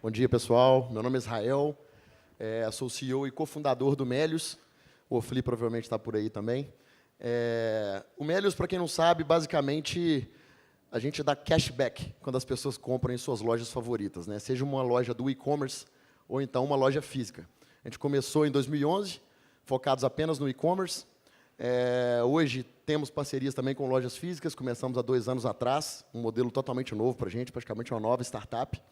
Bom dia, pessoal. Meu nome é Israel, sou CEO e cofundador do Melius. O Ofli provavelmente está por aí também. O Melius, para quem não sabe, basicamente, a gente dá cashback quando as pessoas compram em suas lojas favoritas, né? Seja uma loja do e-commerce ou então uma loja física. A gente começou em 2011, focados apenas no e-commerce. Hoje temos parcerias também com lojas físicas, começamos há 2 anos atrás, um modelo totalmente novo para a gente, praticamente uma nova startup.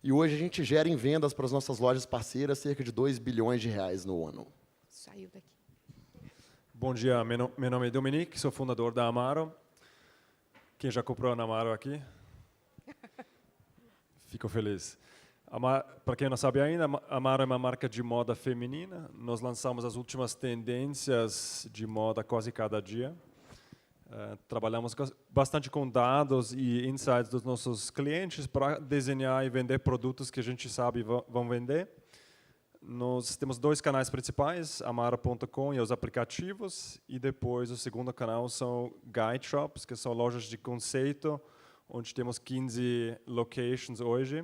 E hoje a gente gera em vendas para as nossas lojas parceiras cerca de 2 bilhões de reais no ano. Saiu daqui. Bom dia, meu nome é Dominique, sou fundador da Amaro. Quem já comprou na Amaro aqui? Fico feliz. Para quem não sabe ainda, a Amaro é uma marca de moda feminina. Nós lançamos as últimas tendências de moda quase cada dia. Trabalhamos bastante com dados e insights dos nossos clientes para desenhar e vender produtos que a gente sabe vão vender. Nós temos 2 canais principais, amaro.com e os aplicativos, e depois o segundo canal são Guide Shops, que são lojas de conceito, onde temos 15 locations hoje.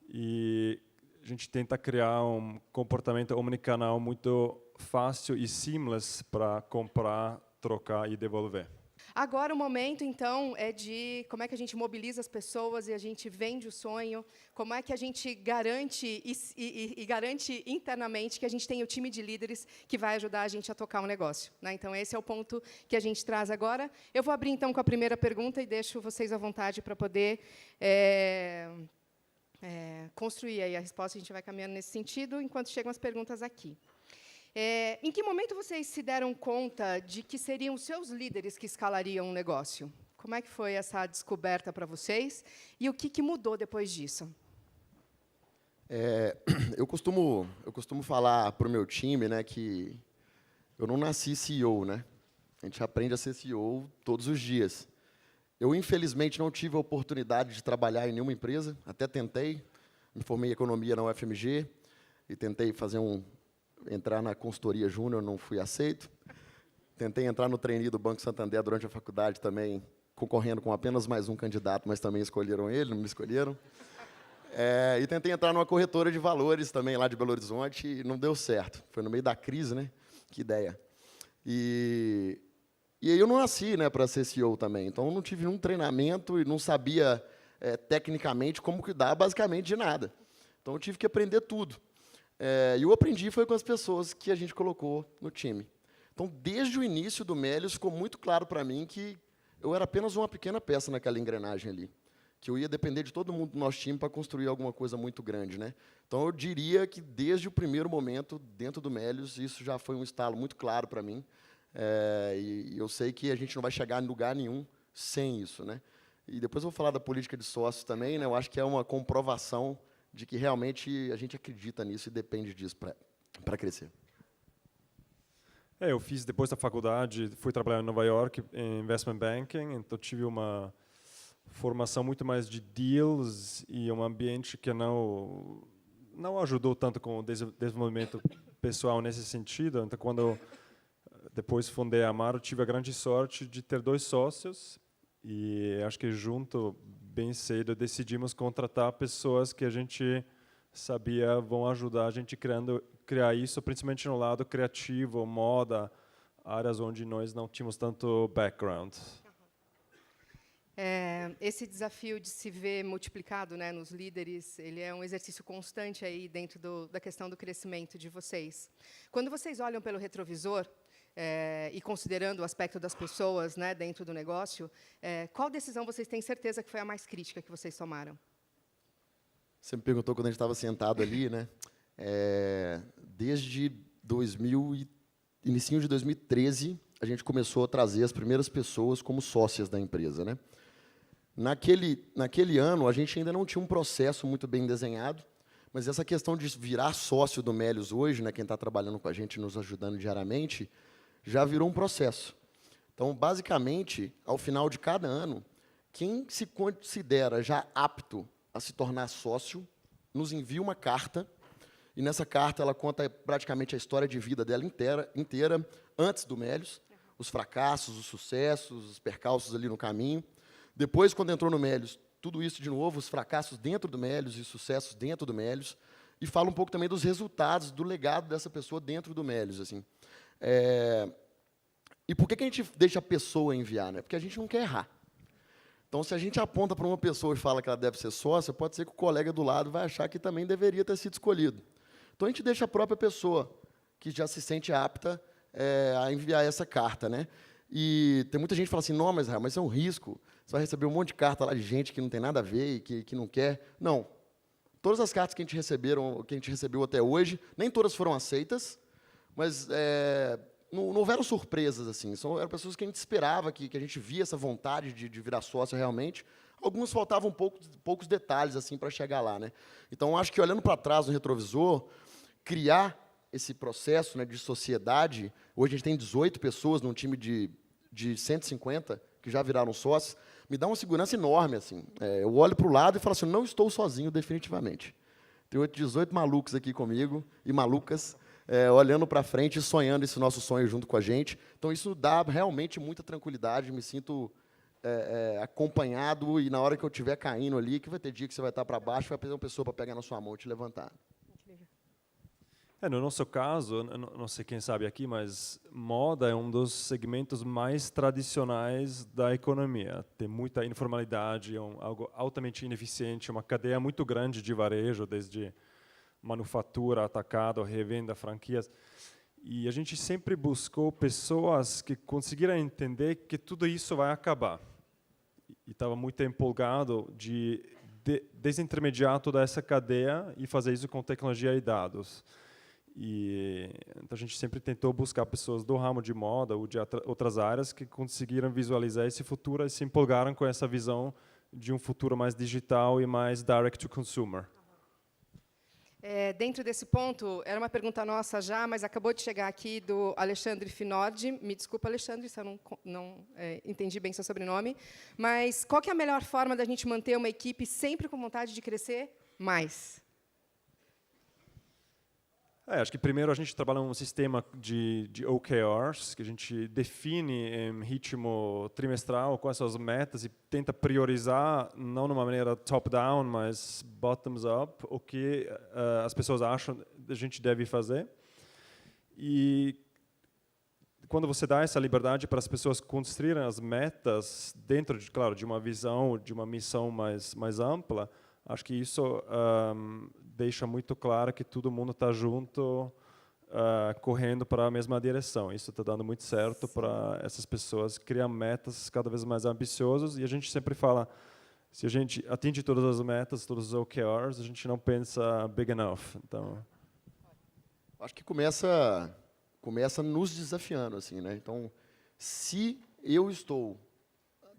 E a gente tenta criar um comportamento omnicanal muito fácil e seamless para comprar, trocar e devolver. Agora o momento, então, é de como é que a gente mobiliza as pessoas e a gente vende o sonho, como é que a gente garante e garante internamente que a gente tem o time de líderes que vai ajudar a gente a tocar um negócio, né? Então, esse é o ponto que a gente traz agora. Eu vou abrir, então, com a primeira pergunta e deixo vocês à vontade para poder construir aí a resposta. A gente vai caminhando nesse sentido, enquanto chegam as perguntas aqui. Em que momento vocês se deram conta de que seriam os seus líderes que escalariam um negócio? Como é que foi essa descoberta para vocês? E o que mudou depois disso? Eu costumo falar para o meu time, né, que eu não nasci CEO, né? A gente aprende a ser CEO todos os dias. Eu, infelizmente, não tive a oportunidade de trabalhar em nenhuma empresa, até tentei, me formei em economia na UFMG e tentei entrar na consultoria júnior, não fui aceito. Tentei entrar no trainee do Banco Santander durante a faculdade também, concorrendo com apenas mais um candidato, mas também escolheram ele, não me escolheram. E tentei entrar numa corretora de valores também, lá de Belo Horizonte, e não deu certo. Foi no meio da crise, né? Que ideia. E aí eu não nasci, né, para ser CEO também, então eu não tive nenhum treinamento e não sabia tecnicamente como cuidar basicamente de nada. Então eu tive que aprender tudo. E eu aprendi foi com as pessoas que a gente colocou no time. Então, desde o início do Melius, ficou muito claro para mim que eu era apenas uma pequena peça naquela engrenagem ali, que eu ia depender de todo mundo do nosso time para construir alguma coisa muito grande, né? Então, eu diria que, desde o primeiro momento, dentro do Melius, isso já foi um estalo muito claro para mim, e eu sei que a gente não vai chegar em lugar nenhum sem isso, né? E depois eu vou falar da política de sócios também, né? Eu acho que é uma comprovação de que realmente a gente acredita nisso e depende disso para crescer. Eu fiz, depois da faculdade, fui trabalhar em Nova York, em Investment Banking, então tive uma formação muito mais de deals e um ambiente que não ajudou tanto com o desenvolvimento pessoal nesse sentido. Então, quando eu depois fundei a Amaro, tive a grande sorte de ter 2 sócios e acho que junto, bem cedo, decidimos contratar pessoas que a gente sabia vão ajudar a gente criar isso, principalmente no lado criativo, moda, áreas onde nós não tínhamos tanto background. Esse desafio de se ver multiplicado, né, nos líderes, ele é um exercício constante aí dentro da questão do crescimento de vocês. Quando vocês olham pelo retrovisor, e considerando o aspecto das pessoas, né, dentro do negócio, qual decisão vocês têm certeza que foi a mais crítica que vocês tomaram? Você me perguntou quando a gente estava sentado ali, né? Desde início de 2013, a gente começou a trazer as primeiras pessoas como sócias da empresa, né? Naquele ano, a gente ainda não tinha um processo muito bem desenhado, mas essa questão de virar sócio do Melius hoje, né, quem está trabalhando com a gente, nos ajudando diariamente, já virou um processo. Então, basicamente, ao final de cada ano, quem se considera já apto a se tornar sócio, nos envia uma carta, e nessa carta ela conta praticamente a história de vida dela inteira antes do Melius, os fracassos, os sucessos, os percalços ali no caminho. Depois, quando entrou no Melius, tudo isso de novo, os fracassos dentro do Melios e os sucessos dentro do Melios, e falo um pouco também dos resultados, do legado dessa pessoa dentro do Melios, assim. E por que a gente deixa a pessoa enviar, né? Porque a gente não quer errar. Então, se a gente aponta para uma pessoa e fala que ela deve ser sócia, pode ser que o colega do lado vai achar que também deveria ter sido escolhido. Então, a gente deixa a própria pessoa, que já se sente apta a enviar essa carta, né? E tem muita gente que fala assim, não, mas é um risco, você vai receber um monte de carta lá de gente que não tem nada a ver e que não quer. Não. Todas as cartas que a gente recebeu até hoje, nem todas foram aceitas, mas não houveram surpresas, assim. Eram pessoas que a gente esperava, que a gente via essa vontade de virar sócio realmente. Algumas faltavam poucos detalhes assim para chegar lá, né? Então, acho que, olhando para trás no retrovisor, criar esse processo, né, de sociedade, hoje a gente tem 18 pessoas num time de 150 que já viraram sócios, me dá uma segurança enorme, assim. Eu olho para o lado e falo assim, não estou sozinho, definitivamente. Tem 18 malucos aqui comigo, e malucas, olhando para frente e sonhando esse nosso sonho junto com a gente. Então, isso dá realmente muita tranquilidade, me sinto acompanhado, e na hora que eu estiver caindo ali, que vai ter dia que você vai estar para baixo, vai ter uma pessoa para pegar na sua mão e te levantar. No nosso caso, não sei quem sabe aqui, mas moda é um dos segmentos mais tradicionais da economia. Tem muita informalidade, algo altamente ineficiente, uma cadeia muito grande de varejo, desde manufatura, atacado, revenda, franquias. E a gente sempre buscou pessoas que conseguiram entender que tudo isso vai acabar. E estava muito empolgado de desintermediar toda essa cadeia e fazer isso com tecnologia e dados. Então a gente sempre tentou buscar pessoas do ramo de moda ou de outras áreas que conseguiram visualizar esse futuro e se empolgaram com essa visão de um futuro mais digital e mais direct to consumer. Dentro desse ponto, era uma pergunta nossa já, mas acabou de chegar aqui do Alexandre Finordi. Me desculpa, Alexandre, se eu não entendi bem seu sobrenome. Mas qual que é a melhor forma da gente manter uma equipe sempre com vontade de crescer mais? Acho que primeiro a gente trabalha um sistema de OKRs, que a gente define em ritmo trimestral quais são as metas e tenta priorizar, não de uma maneira top-down, mas bottoms-up, o que as pessoas acham que a gente deve fazer. E quando você dá essa liberdade para as pessoas construírem as metas dentro, claro, de uma visão, de uma missão mais ampla, acho que isso deixa muito claro que todo mundo está junto, correndo para a mesma direção. Isso está dando muito certo para essas pessoas criar metas cada vez mais ambiciosas. E a gente sempre fala, se a gente atinge todas as metas, todos os OKRs, a gente não pensa big enough. Então, acho que começa nos desafiando, assim, né? Então, se eu estou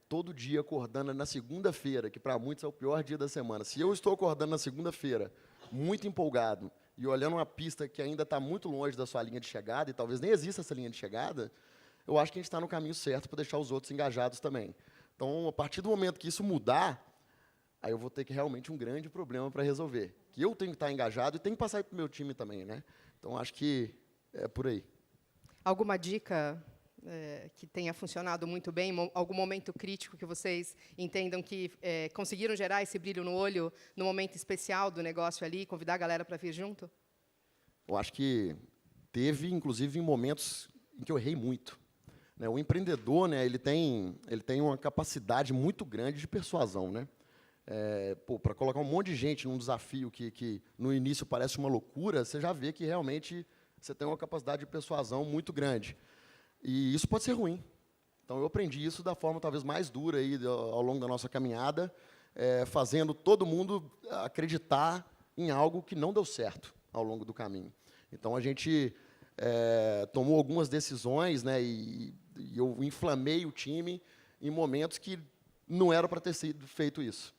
todo dia acordando na segunda-feira, que para muitos é o pior dia da semana, se eu estou acordando na segunda-feira muito empolgado e olhando uma pista que ainda está muito longe da sua linha de chegada, e talvez nem exista essa linha de chegada, eu acho que a gente está no caminho certo para deixar os outros engajados também. Então, a partir do momento que isso mudar, aí eu vou ter que realmente um grande problema para resolver. Que eu tenho que estar engajado e tenho que passar para o meu time também, né? Então, acho que é por aí. Alguma dica que tenha funcionado muito bem, algum momento crítico que vocês entendam que conseguiram gerar esse brilho no olho no momento especial do negócio ali, convidar a galera para vir junto? Eu acho que teve, inclusive, em momentos em que eu errei muito. Né? O empreendedor, né, ele tem uma capacidade muito grande de persuasão, né? Para colocar um monte de gente num desafio que no início parece uma loucura, você já vê que realmente você tem uma capacidade de persuasão muito grande. E isso pode ser ruim. Então, eu aprendi isso da forma talvez mais dura aí, ao longo da nossa caminhada, fazendo todo mundo acreditar em algo que não deu certo ao longo do caminho. Então, a gente tomou algumas decisões, né, e eu inflamei o time em momentos que não era para ter sido feito isso.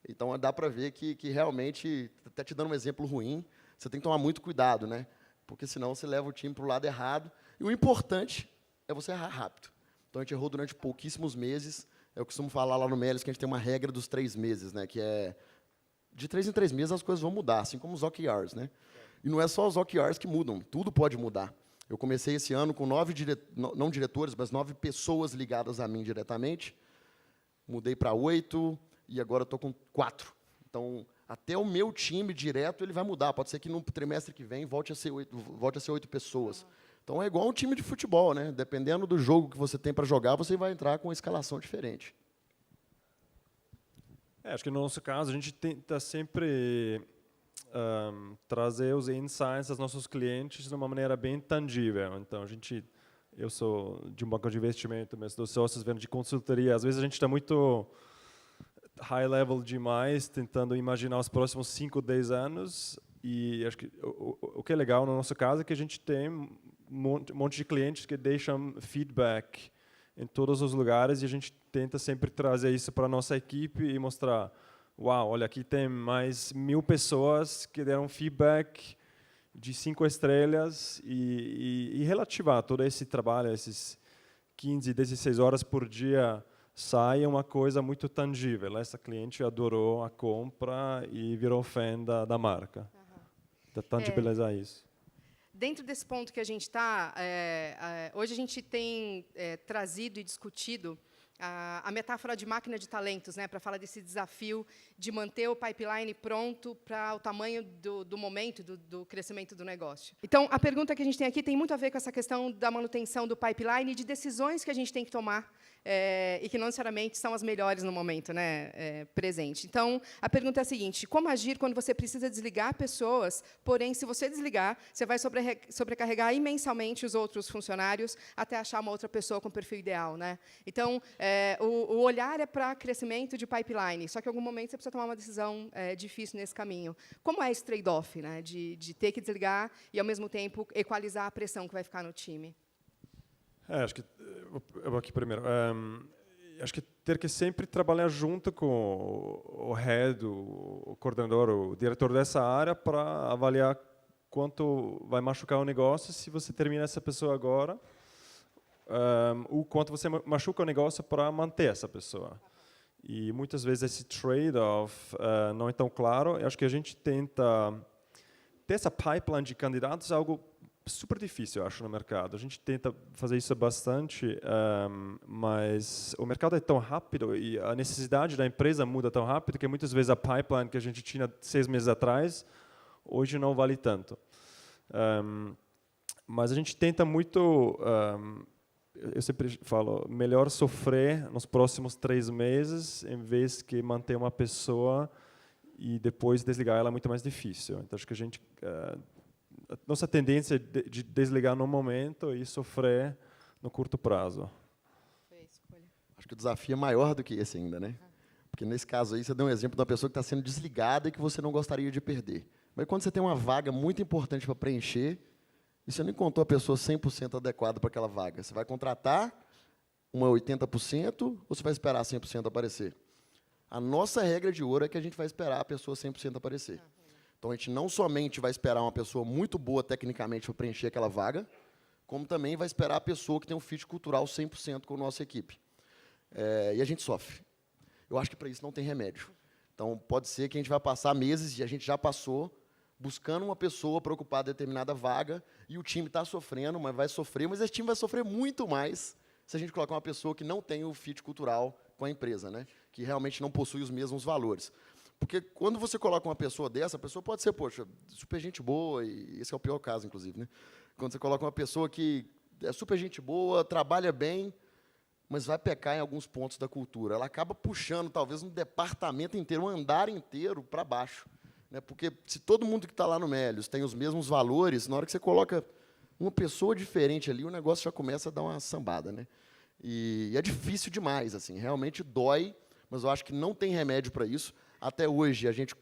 Então, dá para ver que realmente, até te dando um exemplo ruim, você tem que tomar muito cuidado, né? Porque senão você leva o time para o lado errado. E o importante é você errar rápido. Então, a gente errou durante pouquíssimos meses. Eu costumo falar lá no Melios que a gente tem uma regra dos 3 meses, né? Que é, de 3 em 3 meses as coisas vão mudar, assim como os OKRs, né? E não é só os OKRs que mudam, tudo pode mudar. Eu comecei esse ano com 9 não diretores, mas 9 pessoas ligadas a mim diretamente. Mudei para 8, e agora estou com 4. Então, até o meu time direto ele vai mudar. Pode ser que no trimestre que vem volte a ser 8 pessoas. Então, é igual um time de futebol, né? Dependendo do jogo que você tem para jogar, você vai entrar com uma escalação diferente. Acho que no nosso caso, a gente tenta sempre trazer os insights dos nossos clientes de uma maneira bem tangível. Então, eu sou de um banco de investimento, mas dos sócios vendo de consultoria. Às vezes a gente está muito high level demais, tentando imaginar os próximos 5, 10 anos. E acho que o que é legal no nosso caso é que a gente tem um monte de clientes que deixam feedback em todos os lugares e a gente tenta sempre trazer isso para a nossa equipe e mostrar, uau, olha, aqui tem mais 1000 pessoas que deram feedback de 5 estrelas e relativar todo esse trabalho, esses 15, 16 horas por dia, sai uma coisa muito tangível. Essa cliente adorou a compra e virou fã da marca. De tangibilizar isso. Dentro desse ponto que a gente está, hoje a gente tem trazido e discutido a metáfora de máquina de talentos, né, para falar desse desafio de manter o pipeline pronto para o tamanho do momento, do crescimento do negócio. Então, a pergunta que a gente tem aqui tem muito a ver com essa questão da manutenção do pipeline e de decisões que a gente tem que tomar e que não necessariamente são as melhores no momento, né, presente. Então, a pergunta é a seguinte: como agir quando você precisa desligar pessoas, porém, se você desligar, você vai sobrecarregar imensamente os outros funcionários até achar uma outra pessoa com o perfil ideal, né? Então, o olhar é para crescimento de pipeline, só que em algum momento você precisa tomar uma decisão difícil nesse caminho. Como é esse trade-off, né, de ter que desligar e, ao mesmo tempo, equalizar a pressão que vai ficar no time? Acho que eu vou aqui primeiro. Acho que ter que sempre trabalhar junto com o head, o coordenador, o diretor dessa área para avaliar quanto vai machucar o negócio se você termina essa pessoa agora, o quanto você machuca o negócio para manter essa pessoa. E muitas vezes esse trade-off não é tão claro. Eu acho que a gente tenta ter essa pipeline de candidatos, é algo super difícil, eu acho, no mercado. A gente tenta fazer isso bastante, mas o mercado é tão rápido e a necessidade da empresa muda tão rápido que muitas vezes a pipeline que a gente tinha 6 meses atrás, hoje não vale tanto. Mas a gente tenta muito, eu sempre falo, melhor sofrer nos próximos 3 meses em vez que manter uma pessoa e depois desligar ela é muito mais difícil. Então, acho que a gente... nossa tendência é de desligar no momento e sofrer no curto prazo. Acho que o desafio é maior do que esse ainda, né? Porque nesse caso aí você deu um exemplo de uma pessoa que está sendo desligada e que você não gostaria de perder. Mas quando você tem uma vaga muito importante para preencher, e você não encontrou a pessoa 100% adequada para aquela vaga, você vai contratar uma 80% ou você vai esperar 100% aparecer? A nossa regra de ouro é que a gente vai esperar a pessoa 100% aparecer. Então, a gente não somente vai esperar uma pessoa muito boa tecnicamente para preencher aquela vaga, como também vai esperar a pessoa que tem um fit cultural 100% com a nossa equipe. E a gente sofre. Eu acho que para isso não tem remédio. Então, pode ser que a gente vai passar meses, e a gente já passou, buscando uma pessoa para ocupar determinada vaga, e o time está sofrendo, mas vai sofrer, mas esse time vai sofrer muito mais se a gente colocar uma pessoa que não tem o fit cultural com a empresa, né? Que realmente não possui os mesmos valores. Porque quando você coloca uma pessoa dessa, a pessoa pode ser, poxa, super gente boa, e esse é o pior caso, inclusive, né? Quando você coloca uma pessoa que é super gente boa, trabalha bem, mas vai pecar em alguns pontos da cultura. Ela acaba puxando, talvez, um departamento inteiro, um andar inteiro para baixo. Né? Porque se todo mundo que está lá no Melius tem os mesmos valores, na hora que você coloca uma pessoa diferente ali, o negócio já começa a dar uma sambada. Né? E é difícil demais, assim, realmente dói, mas eu acho que não tem remédio para isso. Até hoje, a gente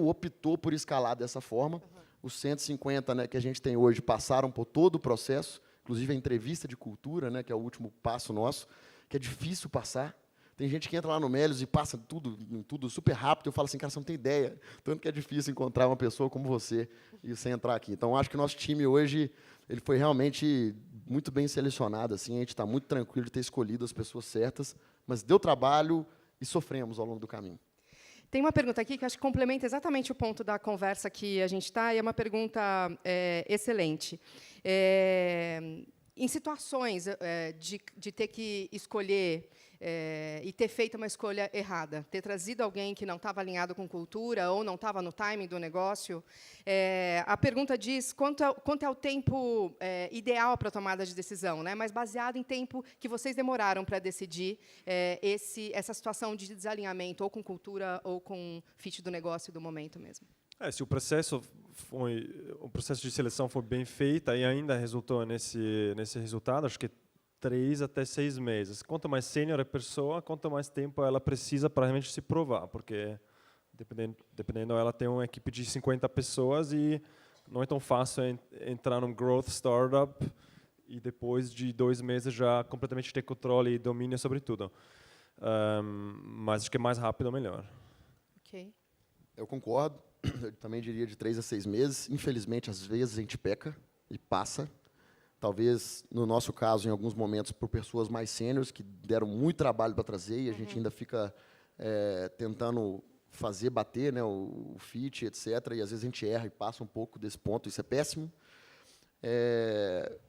optou por escalar dessa forma. Os 150, né, que a gente tem hoje passaram por todo o processo, inclusive a entrevista de cultura, né, que é o último passo nosso, que é difícil passar. Tem gente que entra lá no Melius e passa tudo super rápido. Eu falo assim, cara, você não tem ideia. Tanto que é difícil encontrar uma pessoa como você e você entrar aqui. Então, acho que o nosso time hoje ele foi realmente muito bem selecionado. Assim, a gente está muito tranquilo de ter escolhido as pessoas certas, mas deu trabalho e sofremos ao longo do caminho. Tem uma pergunta aqui que acho que complementa exatamente o ponto da conversa que a gente está, e é uma pergunta excelente. em situações de ter que escolher e ter feito uma escolha errada, ter trazido alguém que não estava alinhado com cultura ou não estava no timing do negócio, a pergunta diz quanto é o tempo ideal para a tomada de decisão, né? Mas baseado em tempo que vocês demoraram para decidir essa situação de desalinhamento, ou com cultura ou com fit do negócio do momento mesmo. Se o processo de seleção foi bem feito e ainda resultou nesse resultado, acho que 3 até 6 meses. Quanto mais sênior a pessoa, quanto mais tempo ela precisa para realmente se provar, porque dependendo ela tem uma equipe de 50 pessoas e não é tão fácil entrar num growth startup e depois de 2 meses já completamente ter controle e domínio sobre tudo. Mas acho que mais rápido melhor. Ok. Eu concordo. Eu também diria de 3 a 6 meses. Infelizmente, às vezes a gente peca e passa. Talvez, no nosso caso, em alguns momentos, por pessoas mais sêniores, que deram muito trabalho para trazer, e a gente ainda fica tentando fazer bater, né, o fit, etc. E, às vezes, a gente erra e passa um pouco desse ponto. Isso é péssimo.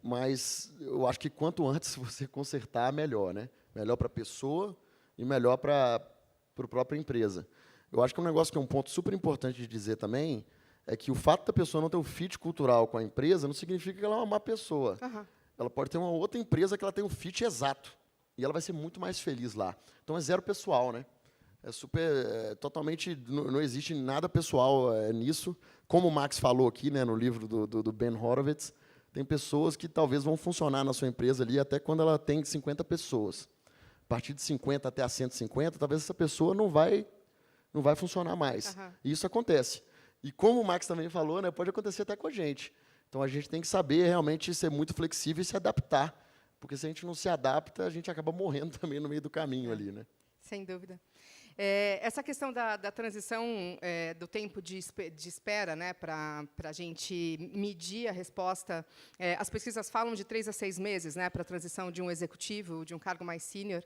Mas eu acho que quanto antes você consertar, melhor. Né? Melhor para a pessoa e melhor para a própria empresa. Eu acho que um negócio que é um ponto super importante de dizer também é que o fato da pessoa não ter um fit cultural com a empresa não significa que ela é uma má pessoa. Uhum. Ela pode ter uma outra empresa que ela tem um fit exato. E ela vai ser muito mais feliz lá. Então, é zero pessoal, né? Totalmente, não existe nada pessoal nisso. Como o Max falou aqui, né, no livro do Ben Horowitz, tem pessoas que talvez vão funcionar na sua empresa ali até quando ela tem 50 pessoas. A partir de 50 até a 150, talvez essa pessoa não vai funcionar mais. Uhum. E isso acontece. E como o Max também falou, né, pode acontecer até com a gente. Então, a gente tem que saber realmente ser muito flexível e se adaptar. Porque se a gente não se adapta, a gente acaba morrendo também no meio do caminho ali. Né? Sem dúvida. Essa questão da transição do tempo de espera, né, para a gente medir a resposta, as pesquisas falam de 3 a 6 meses, né, para a transição de um executivo, de um cargo mais sênior.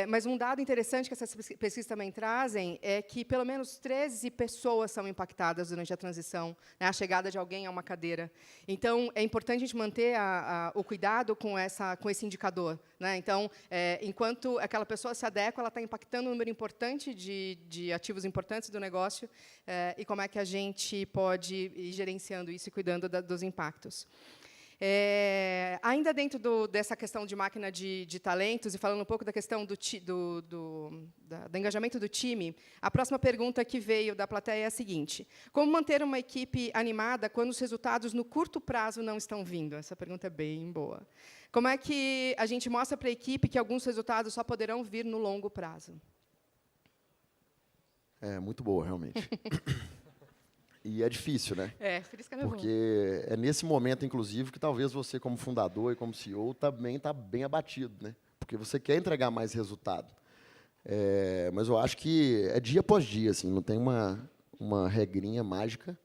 Mas um dado interessante que essas pesquisas também trazem é que pelo menos 13 pessoas são impactadas durante a transição, né, a chegada de alguém a uma cadeira. Então, é importante a gente manter o cuidado com esse indicador. Né? Então, enquanto aquela pessoa se adequa, ela está impactando um número importante de ativos importantes do negócio e como é que a gente pode ir gerenciando isso e cuidando dos impactos. Ainda dentro dessa questão de máquina de talentos e falando um pouco da questão do engajamento do time, a próxima pergunta que veio da plateia é a seguinte: como manter uma equipe animada quando os resultados no curto prazo não estão vindo? Essa pergunta é bem boa. Como é que a gente mostra para a equipe que alguns resultados só poderão vir no longo prazo? Muito boa, realmente. E é difícil, né? Por isso que é bom. Porque é nesse momento, inclusive, que talvez você, como fundador e como CEO, também está bem abatido, né? Porque você quer entregar mais resultado. Mas eu acho que é dia após dia, assim, não tem uma regrinha mágica.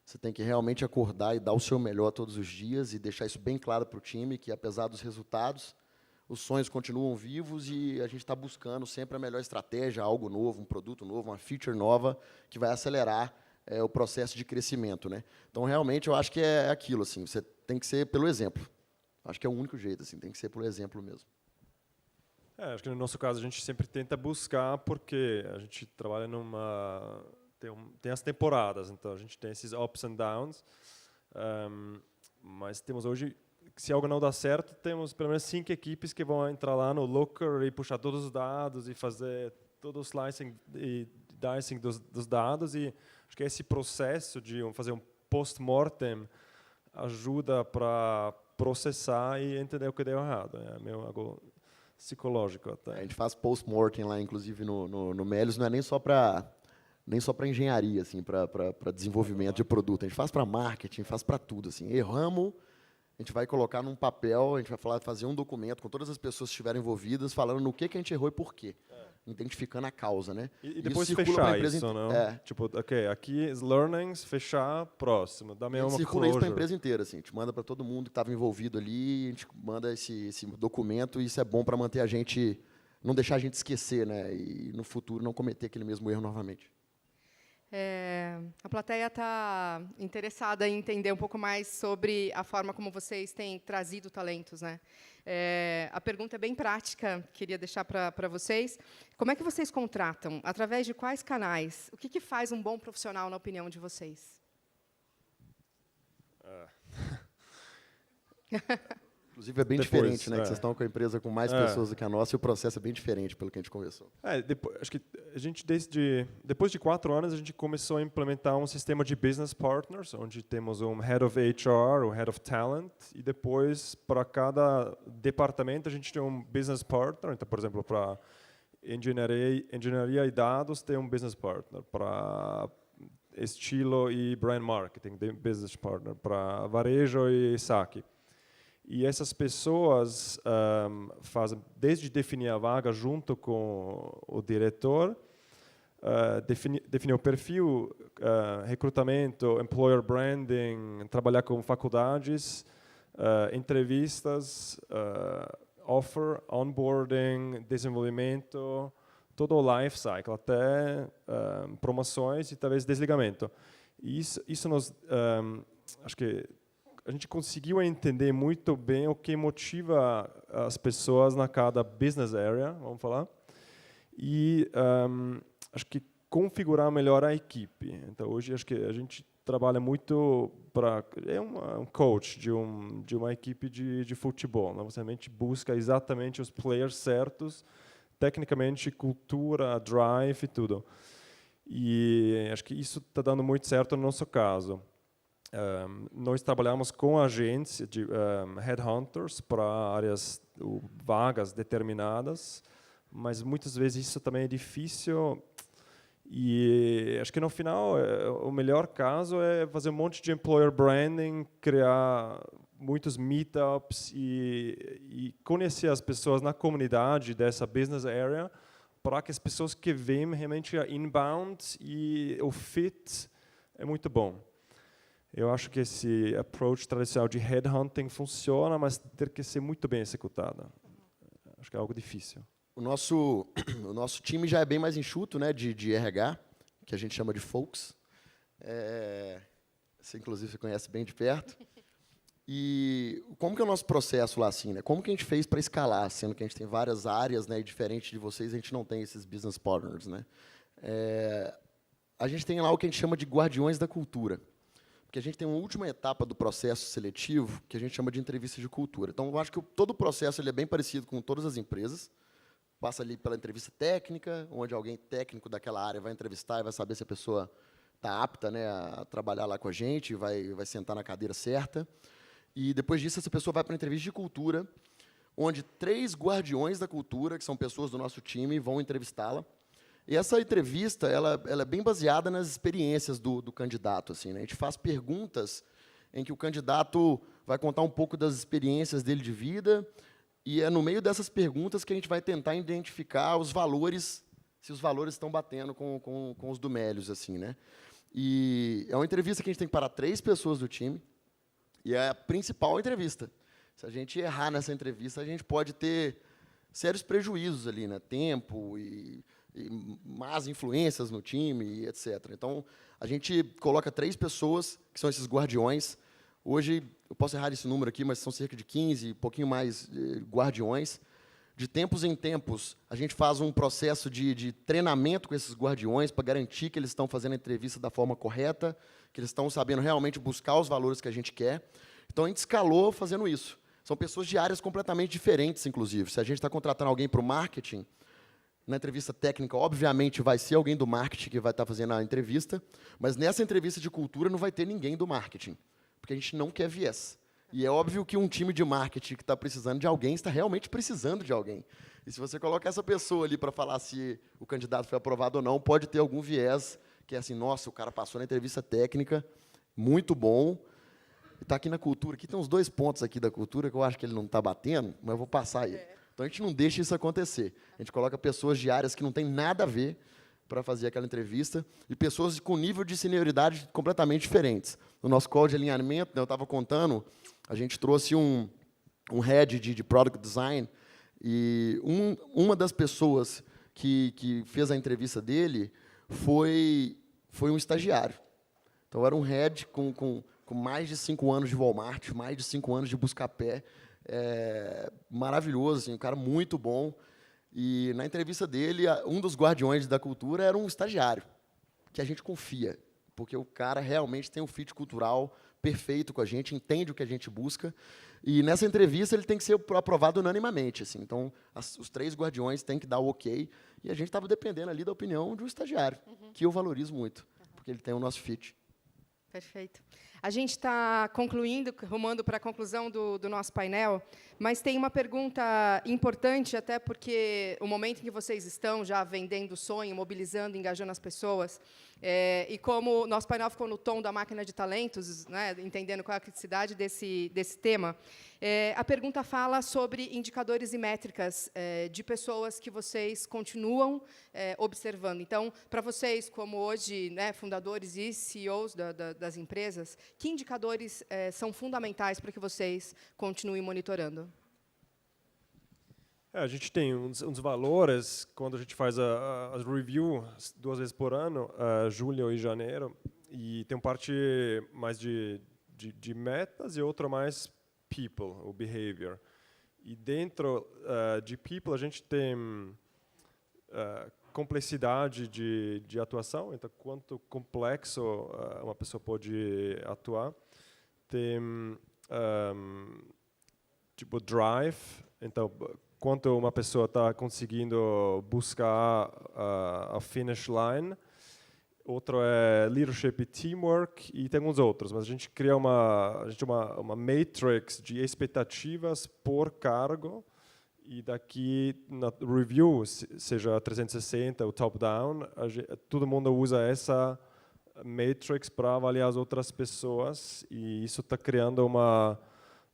Você tem que realmente acordar e dar o seu melhor todos os dias e deixar isso bem claro para o time, que, apesar dos resultados, os sonhos continuam vivos e a gente está buscando sempre a melhor estratégia, algo novo, um produto novo, uma feature nova, que vai acelerar o processo de crescimento. Né? Então, realmente, eu acho que é aquilo. Assim, você tem que ser pelo exemplo. Acho que é o único jeito, assim, tem que ser pelo exemplo mesmo. Acho que no nosso caso a gente sempre tenta buscar, porque a gente trabalha tem as temporadas, então a gente tem esses ups and downs, mas temos hoje, se algo não dá certo, temos pelo menos 5 equipes que vão entrar lá no Looker e puxar todos os dados e fazer todo o slicing e dicing dos dados, e acho que esse processo de fazer um post-mortem ajuda para processar e entender o que deu errado. É meio algo psicológico até. A gente faz post-mortem lá, inclusive, no Melios, não é nem só para engenharia, assim, para desenvolvimento de produto. A gente faz para marketing, faz para tudo. Assim. Erramos, a gente vai colocar num papel, a gente vai fazer um documento com todas as pessoas que estiveram envolvidas, falando no que a gente errou e por quê. Identificando a causa, né? E depois fechar isso, não? Tipo, aqui, learnings, fechar, próximo. Dá meio uma circula closure. isso para a empresa inteira, assim. A gente manda para todo mundo que estava envolvido ali, a gente manda esse documento, e isso é bom para manter a gente, não deixar a gente esquecer, né? E no futuro não cometer aquele mesmo erro novamente. A plateia está interessada em entender um pouco mais sobre a forma como vocês têm trazido talentos, né? A pergunta é bem prática, queria deixar para vocês. Como é que vocês contratam? Através de quais canais? O que faz um bom profissional, na opinião de vocês? Inclusive, é bem diferente, né? Que vocês estão com a empresa com mais pessoas do que a nossa e o processo é bem diferente, pelo que a gente conversou. Acho que a gente, depois de 4 anos, a gente começou a implementar um sistema de business partners, onde temos um Head of HR, um Head of Talent, e depois, para cada departamento, a gente tem um business partner. Então, por exemplo, para engenharia e dados, tem um business partner. Para estilo e brand marketing, tem um business partner. Para varejo e saque. E essas pessoas fazem, desde definir a vaga junto com o diretor, definir o perfil, recrutamento, employer branding, trabalhar com faculdades, entrevistas, offer, onboarding, desenvolvimento, todo o life cycle, até promoções e talvez desligamento. E isso nos, acho que a gente conseguiu entender muito bem o que motiva as pessoas na cada business area, vamos falar, e acho que configurar melhor a equipe. Então hoje acho que a gente trabalha muito para um coach de uma equipe de futebol, né? Você realmente busca exatamente os players certos, tecnicamente cultura, drive e tudo. E acho que isso está dando muito certo no nosso caso. Nós trabalhamos com agências de headhunters para áreas vagas determinadas, mas muitas vezes isso também é difícil. E acho que no final o melhor caso é fazer um monte de employer branding, criar muitos meetups e conhecer as pessoas na comunidade dessa business area, para que as pessoas que vêm realmente inbound e o fit é muito bom. Eu acho que esse approach tradicional de headhunting funciona, mas tem que ser muito bem executado. Acho que é algo difícil. O nosso time já é bem mais enxuto, né, de RH, que a gente chama de folks. Você, inclusive, você conhece bem de perto. E como que é o nosso processo lá, assim, né? Como que a gente fez para escalar, sendo que a gente tem várias áreas, né, e diferente de vocês, a gente não tem esses business partners, né? A gente tem lá o que a gente chama de guardiões da cultura. Porque a gente tem uma última etapa do processo seletivo que a gente chama de entrevista de cultura. Então, eu acho que todo o processo ele é bem parecido com todas as empresas. Passa ali pela entrevista técnica, onde alguém técnico daquela área vai entrevistar e vai saber se a pessoa está apta, né, a trabalhar lá com a gente, vai sentar na cadeira certa. E, depois disso, essa pessoa vai para a entrevista de cultura, onde 3 guardiões da cultura, que são pessoas do nosso time, vão entrevistá-la. E essa entrevista ela é bem baseada nas experiências do candidato. Assim, né? A gente faz perguntas em que o candidato vai contar um pouco das experiências dele de vida, e é no meio dessas perguntas que a gente vai tentar identificar os valores, se os valores estão batendo com os do Melius. Assim, né? E é uma entrevista que a gente tem que parar 3 pessoas do time, e é a principal entrevista. Se a gente errar nessa entrevista, a gente pode ter sérios prejuízos ali, né? Tempo e más influências no time, e etc. Então, a gente coloca 3 pessoas, que são esses guardiões. Hoje, eu posso errar esse número aqui, mas são cerca de 15, um pouquinho mais guardiões. De tempos em tempos, a gente faz um processo de treinamento com esses guardiões para garantir que eles estão fazendo a entrevista da forma correta, que eles estão sabendo realmente buscar os valores que a gente quer. Então, a gente escalou fazendo isso. São pessoas de áreas completamente diferentes, inclusive. Se a gente está contratando alguém para o marketing, na entrevista técnica, obviamente, vai ser alguém do marketing que vai estar fazendo a entrevista, mas nessa entrevista de cultura não vai ter ninguém do marketing, porque a gente não quer viés. E é óbvio que um time de marketing que está precisando de alguém está realmente precisando de alguém. E se você coloca essa pessoa ali para falar se o candidato foi aprovado ou não, pode ter algum viés, que é assim, nossa, o cara passou na entrevista técnica, muito bom, está aqui na cultura. Aqui tem uns 2 pontos aqui da cultura que eu acho que ele não está batendo, mas eu vou passar aí. Então, a gente não deixa isso acontecer. A gente coloca pessoas de áreas que não têm nada a ver para fazer aquela entrevista e pessoas com nível de senioridade completamente diferentes. No nosso call de alinhamento, né, eu estava contando, a gente trouxe um head de Product Design e uma das pessoas que fez a entrevista dele foi foi um estagiário. Então, era um head com mais de 5 anos de Walmart, mais de 5 anos de Buscapé, maravilhoso, assim, um cara muito bom. E, na entrevista dele, um dos guardiões da cultura era um estagiário, que a gente confia, porque o cara realmente tem um fit cultural perfeito com a gente, entende o que a gente busca. E, nessa entrevista, ele tem que ser aprovado unanimamente. Assim. Então, os 3 guardiões têm que dar o ok. E a gente estava dependendo ali da opinião de um estagiário, que eu valorizo muito, porque ele tem o nosso fit. Perfeito. A gente está concluindo, rumando para a conclusão do nosso painel, mas tem uma pergunta importante, até porque o momento em que vocês estão já vendendo o sonho, mobilizando, engajando as pessoas, e como o nosso painel ficou no tom da máquina de talentos, né, entendendo qual é a criticidade desse tema, a pergunta fala sobre indicadores e métricas de pessoas que vocês continuam observando. Então, para vocês, como hoje, né, fundadores e CEOs das empresas, que indicadores são fundamentais para que vocês continuem monitorando? A gente tem uns valores, quando a gente faz a review 2 vezes por ano, julho e janeiro, e tem uma parte mais de metas e outra mais people, o behavior. E dentro de people, a gente tem complexidade de atuação, então quanto complexo uma pessoa pode atuar. Tem tipo drive, então quanto uma pessoa está conseguindo buscar a finish line. Outro é leadership e teamwork, e tem uns outros, mas a gente cria uma matrix de expectativas por cargo, e daqui na review, seja 360 ou top-down, todo mundo usa essa matrix para avaliar as outras pessoas, e isso está criando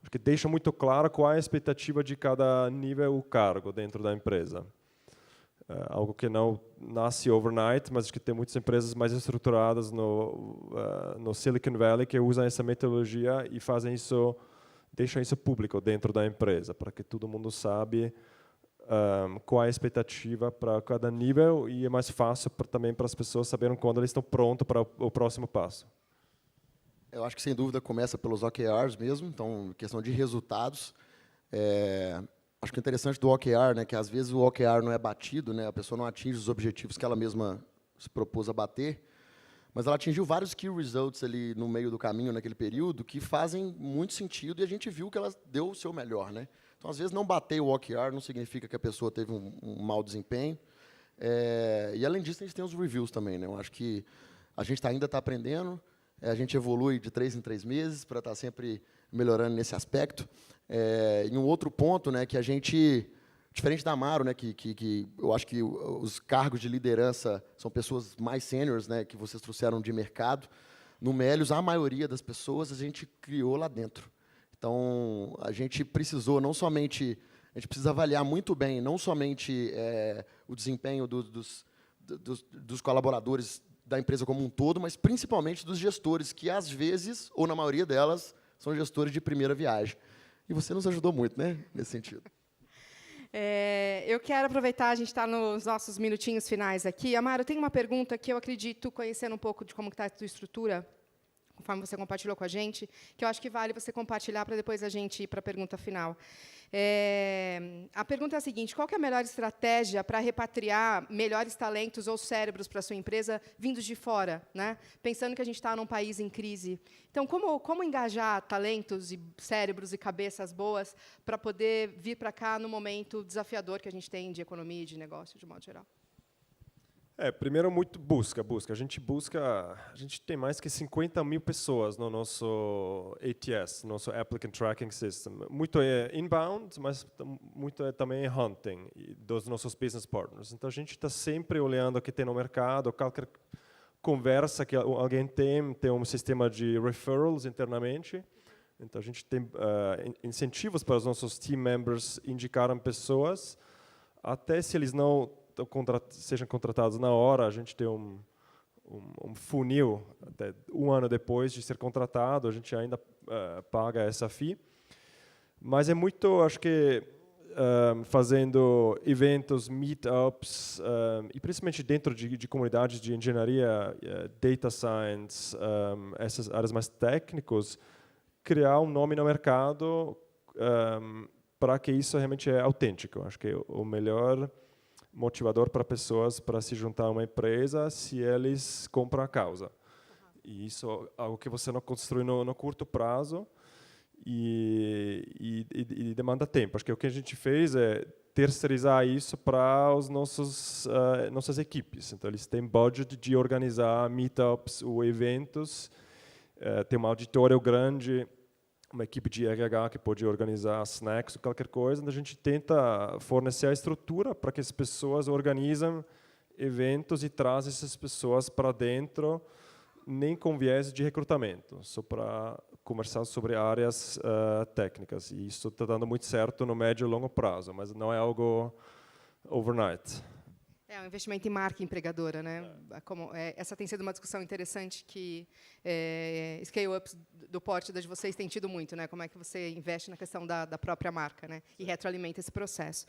acho que deixa muito claro qual é a expectativa de cada nível ou cargo dentro da empresa. Algo que não nasce overnight, mas acho que tem muitas empresas mais estruturadas no Silicon Valley que usam essa metodologia e fazem isso, deixam isso público dentro da empresa, para que todo mundo sabe qual é a expectativa para cada nível, e é mais fácil também para as pessoas saberem quando eles estão prontos para o próximo passo. Eu acho que, sem dúvida, começa pelos OKRs mesmo, então, questão de resultados. Acho que o interessante do OKR, né, que às vezes o OKR não é batido, né, a pessoa não atinge os objetivos que ela mesma se propôs a bater, mas ela atingiu vários key results ali no meio do caminho, naquele período, que fazem muito sentido, e a gente viu que ela deu o seu melhor. Né? Então, às vezes, não bater o OKR não significa que a pessoa teve um mau desempenho. E, além disso, a gente tem os reviews também. Né? Eu acho que a gente ainda está aprendendo, a gente evolui de 3 em 3 meses para estar sempre melhorando nesse aspecto. E um outro ponto, né, que a gente, diferente da Amaro, né, que eu acho que os cargos de liderança são pessoas mais seniors, né, que vocês trouxeram de mercado. No Melios, a maioria das pessoas a gente criou lá dentro. Então, a gente precisou não somente, a gente precisa avaliar muito bem, não somente o desempenho dos colaboradores da empresa como um todo, mas principalmente dos gestores, que às vezes, ou na maioria delas, são gestores de primeira viagem. E você nos ajudou muito, né, nesse sentido. Eu quero aproveitar, a gente está nos nossos minutinhos finais aqui. Amaro, eu tenho uma pergunta que eu acredito, conhecendo um pouco de como está a tua estrutura, conforme você compartilhou com a gente, que eu acho que vale você compartilhar para depois a gente ir para a pergunta final. A pergunta é a seguinte: qual que é a melhor estratégia para repatriar melhores talentos ou cérebros para a sua empresa vindos de fora, né? Pensando que a gente está num país em crise. Então, como engajar talentos e cérebros e cabeças boas para poder vir para cá no momento desafiador que a gente tem de economia e de negócio, de modo geral? Primeiro, muito busca. A gente tem mais que 50 mil pessoas no nosso ATS, nosso Applicant Tracking System. Muito é inbound, mas muito é também hunting dos nossos business partners. Então, a gente está sempre olhando o que tem no mercado, qualquer conversa que alguém tem um sistema de referrals internamente. Então, a gente tem incentivos para os nossos team members indicarem pessoas, até se eles não sejam contratados na hora, a gente tem um funil, até 1 ano depois de ser contratado, a gente ainda paga essa fee. Mas é muito, acho que, fazendo eventos, meetups, e principalmente dentro de comunidades de engenharia, data science, essas áreas mais técnicas, criar um nome no mercado para que isso realmente é autêntico. Acho que o melhor motivador para pessoas para se juntar a uma empresa se eles compram a causa. E isso é algo que você não construi no curto prazo e demanda tempo. Acho que o que a gente fez é terceirizar isso para os nossas equipes. Então, eles têm budget de organizar meetups ou eventos, tem um auditório grande, uma equipe de RH que pode organizar snacks ou qualquer coisa, então a gente tenta fornecer a estrutura para que as pessoas organizam eventos e trazem essas pessoas para dentro, nem com viés de recrutamento, só para conversar sobre áreas técnicas. E isso está dando muito certo no médio e longo prazo, mas não é algo overnight. É um investimento em marca empregadora, né? Essa tem sido uma discussão interessante que scale-ups do porte de vocês têm tido muito, né? Como é que você investe na questão da própria marca, né? E retroalimenta esse processo.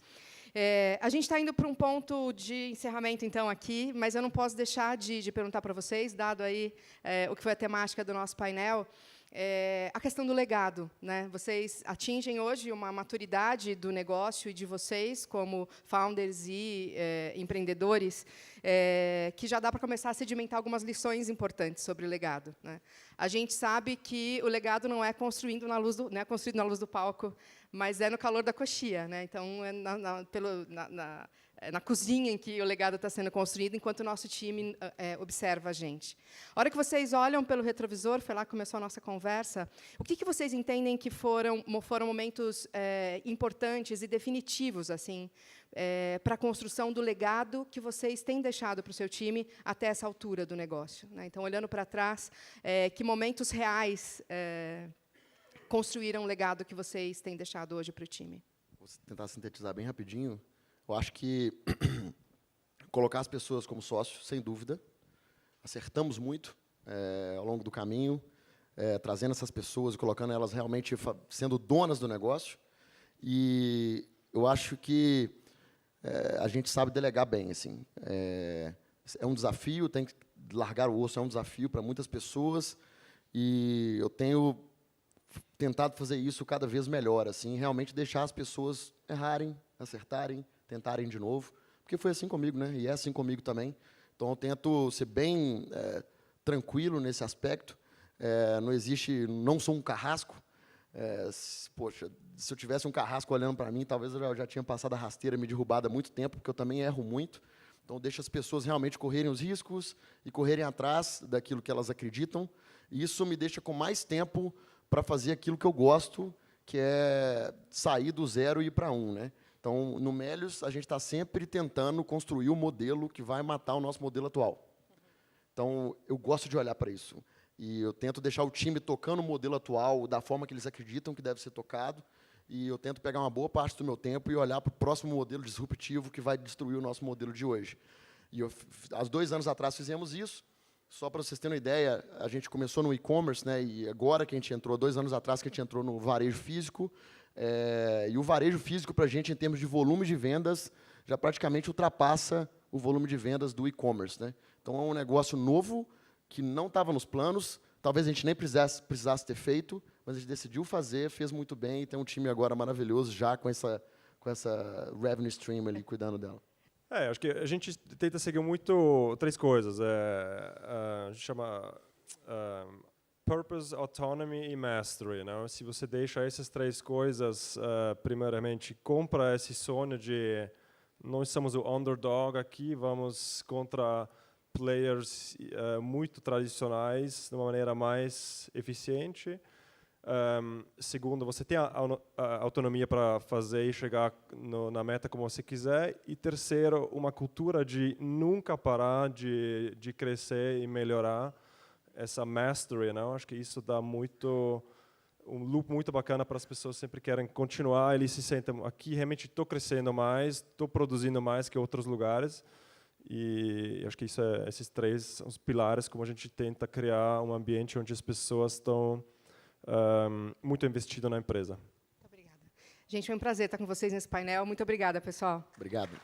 A gente está indo para um ponto de encerramento, então, aqui, mas eu não posso deixar de perguntar para vocês, dado aí o que foi a temática do nosso painel, a questão do legado, né? Vocês atingem hoje uma maturidade do negócio e de vocês como founders e empreendedores que já dá para começar a sedimentar algumas lições importantes sobre o legado, né? A gente sabe que o legado não é construído na luz do palco, mas é no calor da coxia, né? Então é na cozinha em que o legado está sendo construído, enquanto o nosso time observa a gente. A hora que vocês olham pelo retrovisor, foi lá que começou a nossa conversa, o que vocês entendem que foram momentos importantes e definitivos assim, para a construção do legado que vocês têm deixado para o seu time até essa altura do negócio, né? Então, olhando para trás, que momentos reais construíram o legado que vocês têm deixado hoje para o time? Vou tentar sintetizar bem rapidinho. Eu acho que colocar as pessoas como sócios, sem dúvida. Acertamos muito ao longo do caminho, trazendo essas pessoas e colocando elas realmente sendo donas do negócio. E eu acho que a gente sabe delegar bem. Assim. É um desafio, tem que largar o osso, é um desafio para muitas pessoas. E eu tenho tentado fazer isso cada vez melhor, assim, realmente deixar as pessoas errarem, acertarem, tentarem de novo, porque foi assim comigo, né? E é assim comigo também. Então, eu tento ser bem tranquilo nesse aspecto. Não sou um carrasco. Poxa, se eu tivesse um carrasco olhando para mim, talvez eu já tinha passado a rasteira, me derrubado há muito tempo, porque eu também erro muito. Então, deixo as pessoas realmente correrem os riscos e correrem atrás daquilo que elas acreditam. E isso me deixa com mais tempo para fazer aquilo que eu gosto, que é sair do 0 e ir para 1, né? Então, no Melius, a gente está sempre tentando construir o modelo que vai matar o nosso modelo atual. Então, eu gosto de olhar para isso. E eu tento deixar o time tocando o modelo atual da forma que eles acreditam que deve ser tocado. E eu tento pegar uma boa parte do meu tempo e olhar para o próximo modelo disruptivo que vai destruir o nosso modelo de hoje. E há 2 anos atrás fizemos isso. Só para vocês terem uma ideia, a gente começou no e-commerce, né, e agora que a gente entrou, 2 anos atrás, que a gente entrou no varejo físico, e o varejo físico, para a gente, em termos de volume de vendas, já praticamente ultrapassa o volume de vendas do e-commerce, né? Então, é um negócio novo, que não estava nos planos, talvez a gente nem precisasse ter feito, mas a gente decidiu fazer, fez muito bem, e tem um time agora maravilhoso, já com essa revenue stream ali, cuidando dela. Acho que a gente tenta seguir muito 3 coisas. A gente chama Purpose, Autonomy e Mastery, né? Se você deixa essas 3 coisas, primeiramente, compra esse sonho de nós somos o underdog aqui, vamos contra players muito tradicionais de uma maneira mais eficiente. Segundo, você tem a autonomia para fazer e chegar na meta como você quiser. E terceiro, uma cultura de nunca parar de crescer e melhorar, essa mastery, não? Acho que isso dá um loop muito bacana para as pessoas sempre querem continuar. Eles se sentem aqui, realmente estou crescendo mais, estou produzindo mais que outros lugares. E acho que esses 3 são os pilares como a gente tenta criar um ambiente onde as pessoas estão muito investido na empresa. Muito obrigada. Gente, foi um prazer estar com vocês nesse painel. Muito obrigada, pessoal. Obrigado.